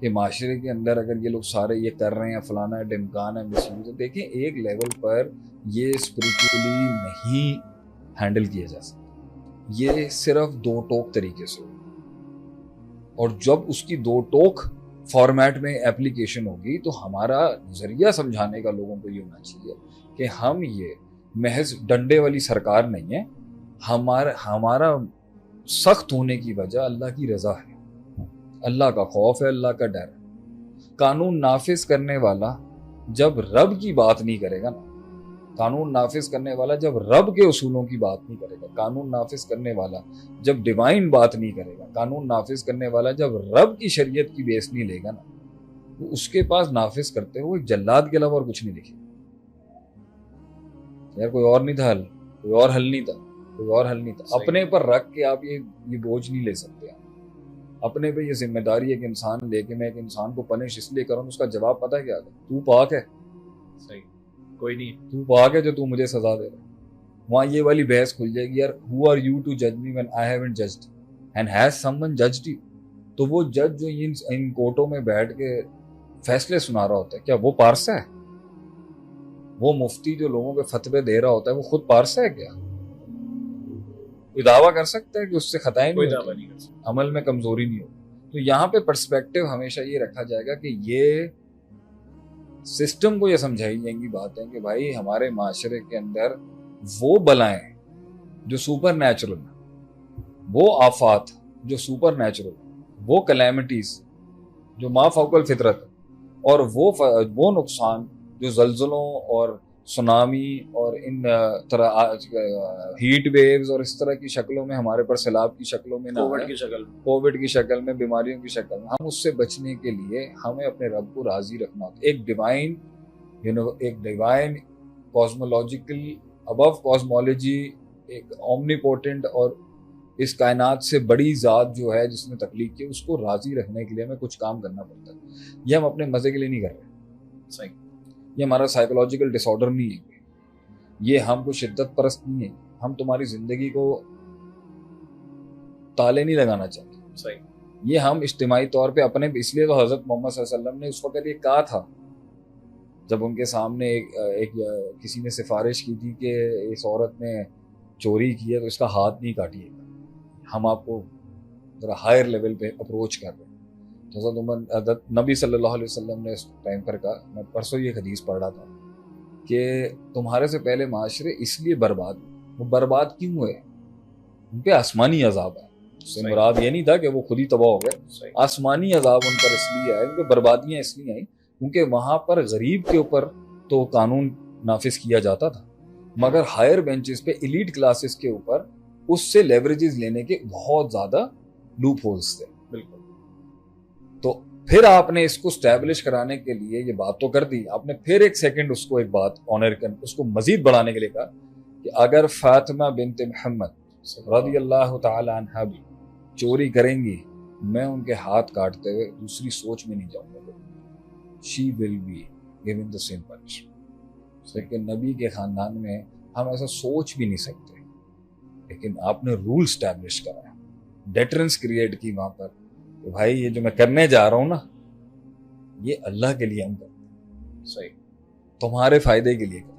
کہ معاشرے کے اندر اگر یہ لوگ سارے یہ کر رہے ہیں فلانا ہے ڈمکان ہے مس یوز ہے، دیکھیں ایک لیول پر یہ اسپریچولی نہیں ہینڈل کیا جا سکتا، یہ صرف دو ٹوک طریقے سے، اور جب اس کی دو ٹوک فارمیٹ میں اپلیکیشن ہوگی تو ہمارا نظریہ سمجھانے کا لوگوں کو یہ ہونا چاہیے کہ ہم یہ محض ڈنڈے والی سرکار نہیں ہے، ہمارا سخت ہونے کی وجہ اللہ کی رضا ہے، اللہ کا خوف ہے، اللہ کا ڈر ہے۔ قانون نافذ کرنے والا جب رب کی بات نہیں کرے گا نا، قانون نافذ کرنے والا جب رب کے اصولوں کی بات نہیں کرے گا، قانون نافذ کرنے والا جب ڈیوائن بات نہیں کرے گا، قانون نافذ کرنے والا جب رب کی شریعت کی بیس نہیں لے گا نا، تو اس کے پاس نافذ کرتے ہوئے ایک جلاد کے علاوہ اور کچھ نہیں دکھے۔ یار کوئی اور نہیں تھا حل، کوئی اور حل نہیں تھا، کوئی اور حل نہیں تھا۔ اپنے پر رکھ کے آپ یہ بوجھ نہیں لے سکتے، اپنے پہ یہ ذمہ داری ہے کہ انسان لے کے میں ایک انسان کو پنش اس لیے کروں، اس کا جواب پتہ کیا ہے؟ تو پاک ہے، صحیح، کوئی نہیں، تو پاک ہے جو تو مجھے سزا دے رہا ہے۔ وہاں یہ والی بحث کھل جائے گی، یار who are you to judge me when I haven't judged and has someone judged you؟ تو وہ جج جو ان کورٹوں میں بیٹھ کے فیصلے سنا رہا ہوتا ہے، کیا وہ پارسا ہے؟ وہ مفتی جو لوگوں کے فتوے دے رہا ہوتا ہے وہ خود پارسا ہے کیا؟ کوئی دعویٰ کر سکتا ہے کہ اس سے خطائیں نہیں ہوتی، عمل میں کمزوری نہیں ہوتی؟ تو یہاں پہ پرسپیکٹو ہمیشہ یہ رکھا جائے گا کہ یہ سسٹم کو یہ سمجھائی جائیں گی باتیں کہ بھائی ہمارے معاشرے کے اندر وہ بلائیں جو سپر نیچرل ہیں، وہ آفات جو سپر نیچرل ہیں، وہ کلیمٹیز جو ما فوق الفطرت، اور وہ نقصان جو زلزلوں اور سونامی اور ان طرح ہیٹ ویوز اور اس طرح کی شکلوں میں ہمارے پر سیلاب کی شکلوں میں نہ کووڈ کی شکل میں، بیماریوں کی شکل میں، ہم اس سے بچنے کے لیے ہمیں اپنے رب کو راضی رکھنا ہوتا ہے۔ ایک ڈیوائن کاسمولوجیکل ابو کاسمولوجی، ایک اومنیپوٹنٹ اور اس کائنات سے بڑی ذات جو ہے جس نے تخلیق کی، اس کو راضی رکھنے کے لیے ہمیں کچھ کام کرنا پڑتا ہے۔ یہ ہم اپنے مزے کے لیے نہیں کر رہے، صحیح، یہ ہمارا سائیکولوجیکل ڈس آرڈر نہیں ہے، یہ ہم کو شدت پرست نہیں ہے، ہم تمہاری زندگی کو تالے نہیں لگانا چاہتے، صحیح، یہ ہم اجتماعی طور پہ اپنے، اس لیے تو حضرت محمد صلی اللہ علیہ وسلم نے اس وقت یہ کہا تھا جب ان کے سامنے ایک کسی نے سفارش کی تھی کہ اس عورت نے چوری کی ہے تو اس کا ہاتھ نہیں کاٹیے گا، ہم آپ کو ذرا ہائر لیول پہ اپروچ کر رہے ہیں۔ تو حضرت نبی صلی اللہ علیہ وسلم نے اس ٹائم پر کہا، میں پرسوں یہ حدیث پڑھ رہا تھا کہ تمہارے سے پہلے معاشرے اس لیے برباد ہوئے، وہ برباد کیوں ہوئے؟ ان پہ آسمانی عذاب ہے، اس سے مراد یہ نہیں تھا کہ وہ خود ہی تباہ ہو گئے، آسمانی عذاب ان پر اس لیے آئے، ان پہ بربادیاں اس لیے آئیں کیونکہ وہاں پر غریب کے اوپر تو قانون نافذ کیا جاتا تھا، مگر ہائر بینچز پہ ایلیٹ کلاسز کے اوپر اس سے لیوریجز لینے کے بہت زیادہ لوپ ہولز تھے۔ بالکل، تو پھر آپ نے اس کو اسٹیبلش کرانے کے لیے یہ بات تو کر دی، آپ نے پھر ایک سیکنڈ اس کو ایک بات آنر کر، اس کو مزید بڑھانے کے لیے کہا کہ اگر فاطمہ بنت محمد رضی اللہ تعالی عنہ بھی چوری کریں گی، میں ان کے ہاتھ کاٹتے ہوئے دوسری سوچ میں نہیں جاؤں گا، she will be given the same punishment۔ لیکن نبی کے خاندان میں ہم ایسا سوچ بھی نہیں سکتے، لیکن آپ نے رول اسٹیبلش کرا ہے، ڈیٹرنس کریٹ کی وہاں پر کہ بھائی یہ جو میں کرنے جا رہا ہوں نا، یہ اللہ کے لیے ہم کرتے ہیں، صحیح، تمہارے فائدے کے لیے کرتے ہیں۔